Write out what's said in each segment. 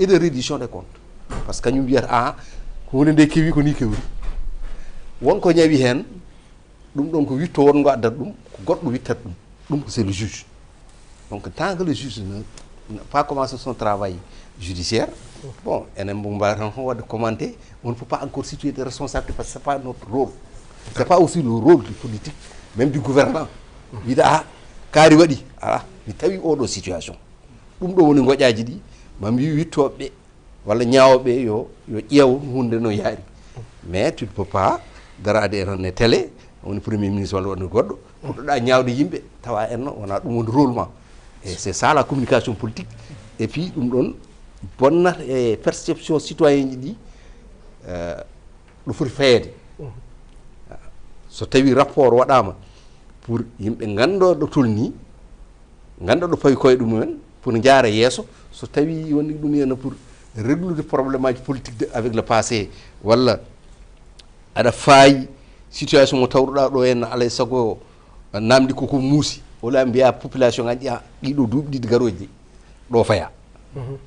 et de reddition des comptes parce que ñu wiyata ko woni nde kewi ko ni kewri wonko ñawi hen ɗum ɗon ko witto wongo addata ɗum ko goɗɗo wittata ɗum c'est le juge. Donc tant que le juge n'a pas commencé son travail judiciaire, bon, on va commenter, on ne peut pas encore situer des responsabilités parce que ce n'est pas notre rôle. Ce n'est pas aussi le rôle du politique, même du gouvernement. Il dit, kari wadi, mi tawi oɗo situation. Ɗum ɗo woni goƴaji ɗi, mami wittoɓe walla ñawoɓe yo ƴeew hunde no yaari. Mais tu ne peux pas darade e télé, on est premier ministre walla wonde goɗɗo, puɗɗoɗa ñawde yimɓe tawa en wona ɗum woni rôle ma. Et c'est ça la communication politique. Et puis ɗum ɗon bonna e perception citoyen ji ɗi ɗo foti fayede. So tawi rapport waɗama pour yimɓe gando ɗo tolni, ganda ɗo pawi koye ɗumen pour jaara yeeso, so tawi woni ɗum henna pour réglude probléme aji politique avec le passé walla aɗa faayi situation mo tawruɗa ɗo henna alay sago namdi koko muusi wala mbiya population ngaji ɗiɗo duuɓi ɗiɗi garoji ɗo faya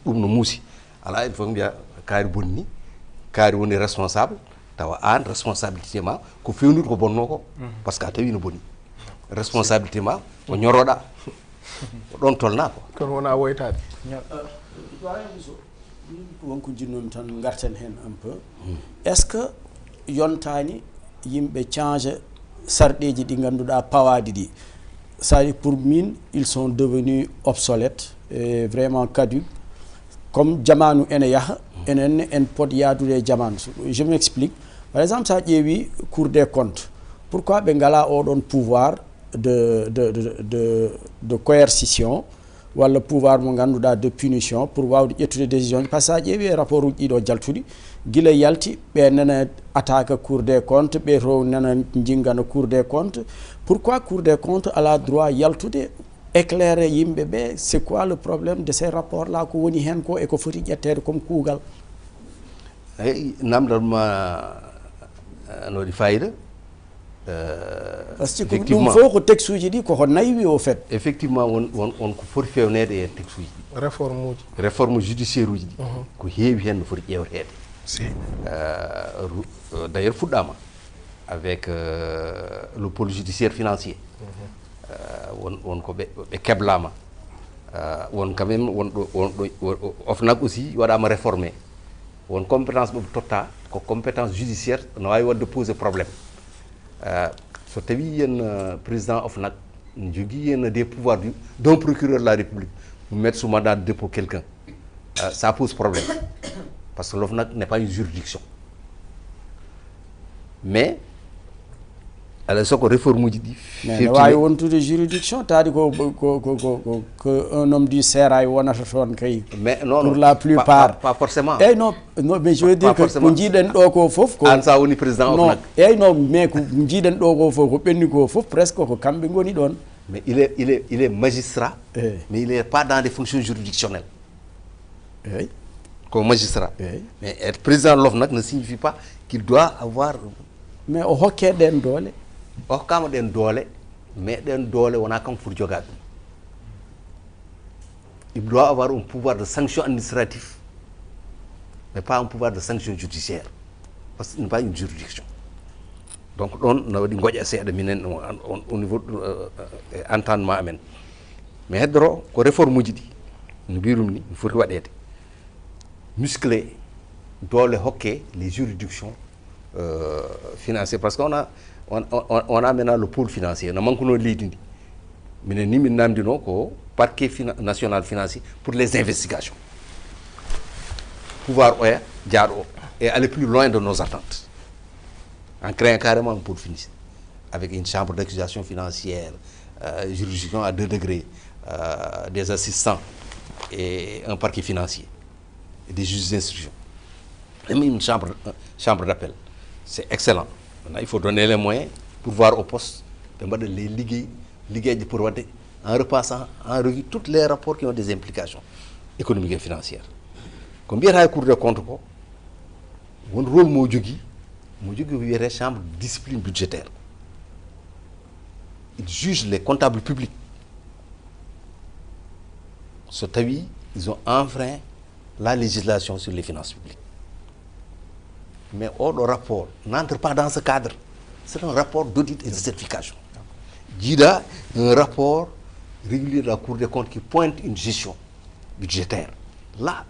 ɗum no muusi ala il faut mbiya kaari bonni kaari woni responsable tawa an responsabilité ma ko fewnude ko bonno ko par ce que a tawi no bonni responsabilité ma ko ñoroɗa ko ɗon tolna ko kono wona woytade wonko jinnomi tan garten hen un peu est ce que yontani yimɓe change sarɗeji ɗi ganduɗa pawadi ɗi c'est-à-dire pour min ils sont devenus obsolètes et vraiment caducs comme jamanu ene yaha enen en pot yadude jamanu. Je m'explique. Par exemple sa ƴeewi Cour des comptes pourquoi ɓe ngala oɗon pouvoir de coercition walla pouvoir mo ganduɗa de punition pour wawde ƴettude décision par ce que sa ƴeewi e rapport uji ɗiɗo jaltuɗi guila yalti ɓe nana attaque Cour des comptes ɓe to nana jinggana Cour des comptes. Pourquoi Cour des comptes a la droit yaltude éclairer yimɓe ɓe c'est quoi le problème de ces rapports là ko woni hen ko e ko foti ƴettede comme kuugal? Eyyi namdalma no waɗi fayida par ce que ɗum fof ko texte uji ɗi koko naywi au fait. Effectivement on ko foti fewnede e texte uji réforme judiciaire uji ɗi ko heewi hen no foti ƴewrede. D'ailleurs fuɗɗama avec le pôle judiciaire financier won ko ɓe keblama won quand même wonɗo OFNAC aussi waɗama réformé won compétence ɓe totta ko compétence judiciaire no wawi wadde poser probléme so tawi yen président OFNAC ne jogui yen des pouvoirs d'un procureur de la République pour mettre sous mandat de dépôt quelqu'un ça pose problème parce que l'OFNAC n'est pas une juridiction mais ala soko réforme uji ɗi mais wawi wontude juridiction taadi ko un homme du sérail wonata toon kay mais non pour la plupart pas forcément non mais je veux dire que ko jiiɗen ɗo ko foof ko an sa woni président OFNAC non mais ko jiiɗen ɗo ko foof ko ɓenni ko foof presque ko kamɓe goni ɗon. Mais il est magistrat, mais il n'est pas dans des fonctions juridictionnelles. Comme magistrat. Mais être président de l'OFNAC ne signifie pas qu'il doit avoir... Mais au hockey den dole. O hokkama den dole, mais den dole on a comme pour jogar. Il doit avoir un pouvoir de sanction administrative, mais pas un pouvoir de sanction judiciaire, parce qu'il n'est pas une juridiction. Donc on a dit au niveau entendement amen. Mais hedro ko réforme uji ɗi no birum ni foti waɗede muscler doole hokke les juridictions financières parce qu'on a maintenant le pôle financier no mankuno leydi ndi minen ni min namdino ko parquet national financier pour les investigations pouvoir oya jaaɗo et aller plus loin de nos attentes en créant carrément un pôle financier avec une chambre d'accusation financière, juridiction à 2 degrés, des assistants et un parquet financier et des juges d'instruction. Et même une chambre d'appel. C'est excellent. Maintenant, il faut donner les moyens pour voir au poste, les liguer pour voir en repassant en revue tous les rapports qui ont des implications économiques et financières. Combien de Cour des comptes, un rôle Moudjogi, il y a chambre de discipline budgétaire. Ils jugent les comptables publics. Ils ont enfreint la législation sur les finances publiques. Mais le rapport n'entre pas dans ce cadre. C'est un rapport d'audit et de certification. JIDA, un rapport régulier de la Cour des comptes qui pointe une gestion budgétaire. Là,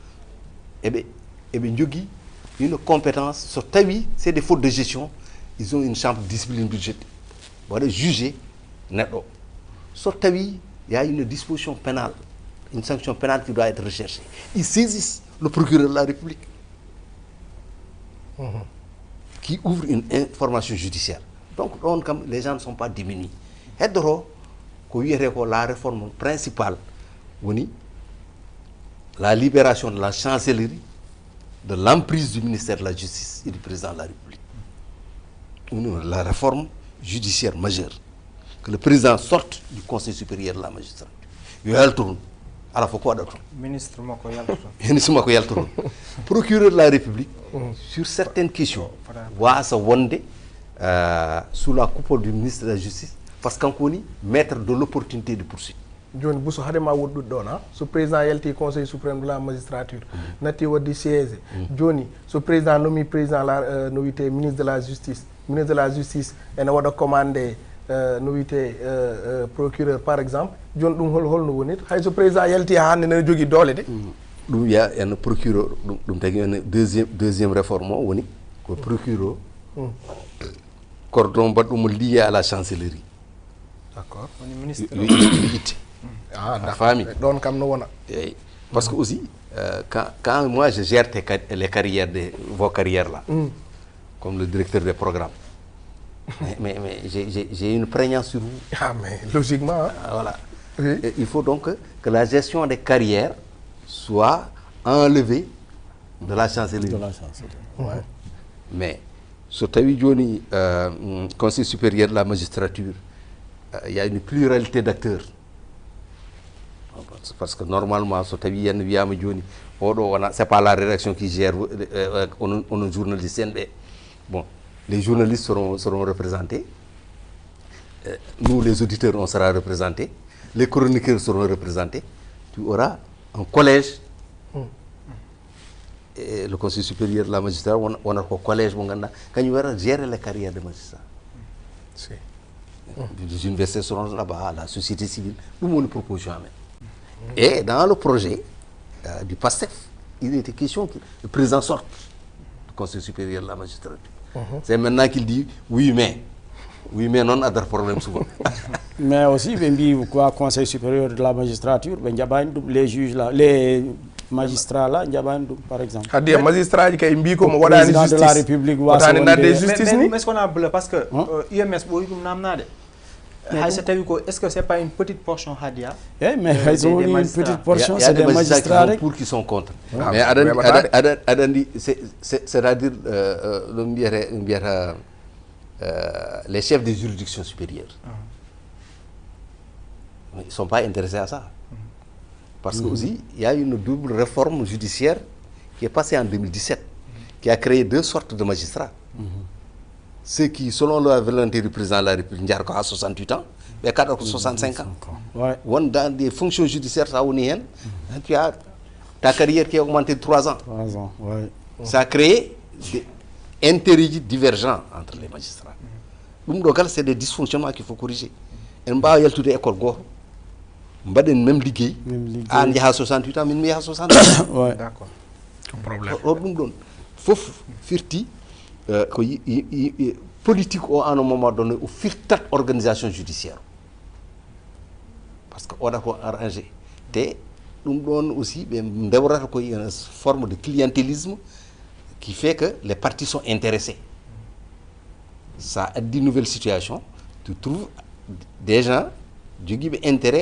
une compétence sur TAWI, c'est des fautes de gestion. Ils ont une chambre de discipline budgétaire. Voilà, juger netto. Sur TAWI, il y a une disposition pénale, une sanction pénale qui doit être recherchée. Ils saisissent le procureur de la République qui ouvre une information judiciaire. Donc, les gens ne sont pas diminués. Et la réforme principale, la libération de la chancellerie, de l'emprise du ministère de la Justice et du président de la République. La réforme judiciaire majeure. Que le président sorte du Conseil supérieur de la magistrature. Il y a le tour. Alors, il faut quoi d'autre? Ministre procureur de la République, sur certaines questions, sous la coupole du ministre de la Justice, parce qu'on connaît maître de l'opportunité de poursuite. Joni Bousso hadema woddud ɗon so président yalti conseil suprême de la magistrature natti waddi siège joni so président nomi président la no wiyete ministre de la justice ene waɗa commandé no wiyete procureur par exemple joni ɗum holno wonit hay so président yalti ha hande nene jogui doole de ɗum wiya en procureur ɗum tagi en deuxième réforme o woni ko procureur cordon mbaɗɗumo lié à la chancellerie. D'accord. Woni ministre donc comme nous parce que aussi quand moi je gère les carrières vos carrières là comme le directeur des programmes mais j'ai une prégnance sur vous. Ah mais logiquement voilà. Et il faut donc que la gestion des carrières soit enlevée de la chancellerie. Ouais. Mais sur Tawi Joni Conseil supérieur de la magistrature, il y a une pluralité d'acteurs. Parce que normalement, c'est pas la rédaction qui gère on journaliste. Bon, les journalistes seront représentés. Nous, les auditeurs, on sera représentés. Les chroniqueurs seront représentés. Tu auras un collège. Et le Conseil supérieur de la magistrature, on a un collège quand il va gérer les carrières de magistrats. Les universités seront là-bas, la société civile, nous avons une proposition. Et dans le projet du PASTEF, il était question que le président sorte du Conseil supérieur de la magistrature. C'est maintenant qu'il dit oui, mais non, il y a des problèmes souvent. Mais aussi, le Conseil supérieur de la magistrature, les juges là, les magistrats là, par exemple. Les magistrats qui ont dit comme président de la République, mais est-ce qu'on a bleu parce que UMS, est-ce que ce n'est pas une petite portion Hadia? Mais ils ont une petite portion, c'est des magistrats pour qui sont contre. Mais c'est-à-dire les chefs des juridictions supérieures. Ils ne sont pas intéressés à ça. Parce que aussi, il y a une double réforme judiciaire qui est passée en 2017, qui a créé deux sortes de magistrats. Ceux qui, selon la volonté du président de la République, à 68 ans, mais 65 ans. Ouais. Dans des fonctions judiciaires, tu as ta carrière qui a augmenté de 3 ans. 3 ans, ouais. Ça a créé des intérêts divergents entre les magistrats. C'est des dysfonctionnements qu'il faut corriger. Il y a toutes les écoles. Même ligue. Il y a 68 ans, mais il y a 60 ans. Ouais. D'accord. Problème. Il faut faire politique à un moment donné ou faire toute organisation judiciaire. Parce qu'on a arrangé. Nous avons aussi une forme de clientélisme qui fait que les partis sont intéressés. Ça a une nouvelle situation. Tu trouves des gens qui ont intérêt